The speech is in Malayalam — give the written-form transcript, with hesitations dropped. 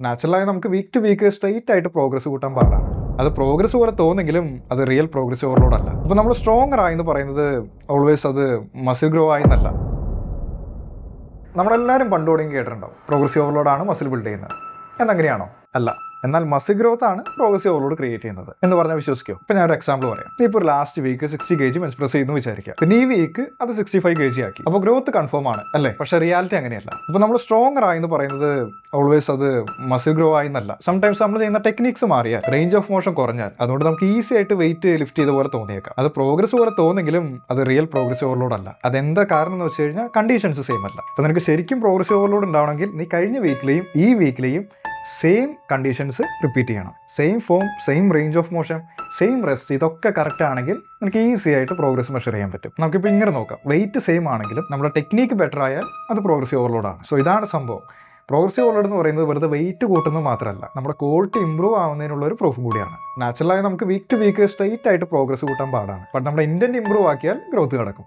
നാച്ചുറലായി നമുക്ക് വീക്ക് ടു വീക്ക് സ്ട്രെയിറ്റ് ആയിട്ട് പ്രോഗ്രസ് കൂട്ടാൻ പാടാണ്. അത് പ്രോഗ്രസ് പോലെ തോന്നെങ്കിലും അത് റിയൽ പ്രോഗ്രസ് ഓവർലോഡ് അല്ല. അപ്പോൾ നമ്മൾ സ്ട്രോങ്ങർ ആയി എന്ന് പറയുന്നത് ഓൾവേസ് അത് മസിൽ ഗ്രോ ആയി എന്നല്ല. നമ്മളെല്ലാവരും പണ്ട് തുടങ്ങി കേട്ടിട്ടുണ്ടാവും പ്രോഗ്രസീവ് ഓവർലോഡാണ് മസിൽ ബിൽഡ് ചെയ്യുന്നത് എന്നങ്ങനെയാണോ? അല്ല. എന്നാൽ മസിൽ ഗ്രോത്ത് ആണ് പ്രോഗ്രസീവ് ഓവർലോഡ് ക്രിയേറ്റ് ചെയ്യുന്നത് എന്ന് പറഞ്ഞാൽ വിശ്വസിക്കോ? ഇപ്പം ഞാൻ ഒരു എക്സാമ്പിൾ പറയാം. നീ ഇപ്പോൾ last week 60 kg bench press ചെയ്യുന്നു വിചാരിക്കുക. പിന്നെ ഈ വീക്ക് അത് 65 kg ആക്കി. അപ്പോൾ ഗ്രോത്ത് കൺഫേം ആണ് അല്ലേ? പക്ഷേ റിയാലിറ്റി അങ്ങനെയല്ല. അപ്പോൾ നമ്മൾ സ്ട്രോങ്ങർ ആയി എന്ന് പറയുന്നത് ഓൾവേസ് അത് മസിൽ ഗ്രോ ആയി എന്നല്ല. സംടൈംസ് നമ്മൾ ചെയ്യുന്ന ടെക്നിക്സ് മാറിയാൽ, റേഞ്ച് ഓഫ് മോഷൻ കുറഞ്ഞാൽ, അതുകൊണ്ട് നമുക്ക് ഈസി ആയിട്ട് വെയിറ്റ് ലിഫ്റ്റ് ചെയ്ത പോലെ തോന്നിയേക്കാം. അത് പ്രോഗ്രസ് പോലെ തോന്നെങ്കിലും അത് റിയൽ പ്രോഗ്രസീവ് ഓവർലോഡ് അല്ല. അതെന്താ കാരണം എന്ന് വെച്ച് കഴിഞ്ഞാൽ കണ്ടീഷൻസ് സെയിം അല്ല. അപ്പോൾ നിനക്ക് ശരിക്കും പ്രോഗ്രസീവ് ഓവർലോഡ് ഉണ്ടാവണമെങ്കിൽ നീ കഴിഞ്ഞ വീക്കിലെയും ഈ വീക്കിലെയും സെയിം കണ്ടീഷൻസ് റിപ്പീറ്റ് ചെയ്യണം. Same form, same range of motion, same rest, ഇതൊക്കെ കറക്റ്റ് ആണെങ്കിൽ നമുക്ക് ഈസി ആയിട്ട് പ്രോഗ്രസ് മെഷർ ചെയ്യാൻ പറ്റും. നമുക്കിപ്പോൾ ഇങ്ങനെ നോക്കാം. വെയിറ്റ് സെയിം ആണെങ്കിലും നമ്മുടെ ടെക്നീക്ക് ബെറ്റർ ആയാൽ അത് പ്രോഗ്രസീവ് ഓവർലോഡാണ്. സോ ഇതാണ് സംഭവം. പ്രോഗ്രസീവ് ഓവർലോഡ് എന്ന് പറയുന്നത് വെറുതെ വെയിറ്റ് കൂട്ടുന്നത് മാത്രമല്ല, നമ്മുടെ ക്വാളിറ്റി ഇമ്പ്രൂവ് ആവുന്നതിനുള്ള ഒരു പ്രൂഫും കൂടിയാണ്. നാച്ചുറലായി നമുക്ക് വീക്ക് ടു വീക്ക് സ്ട്രെയിറ്റ് ആയിട്ട് പ്രോഗ്രസ് കൂട്ടാൻ പാടാണ്. ബട്ട് നമ്മുടെ ഇന്റന്റ് ഇമ്പ്രൂവ് ആക്കിയാൽ ഗ്രോത്ത് കിടക്കും.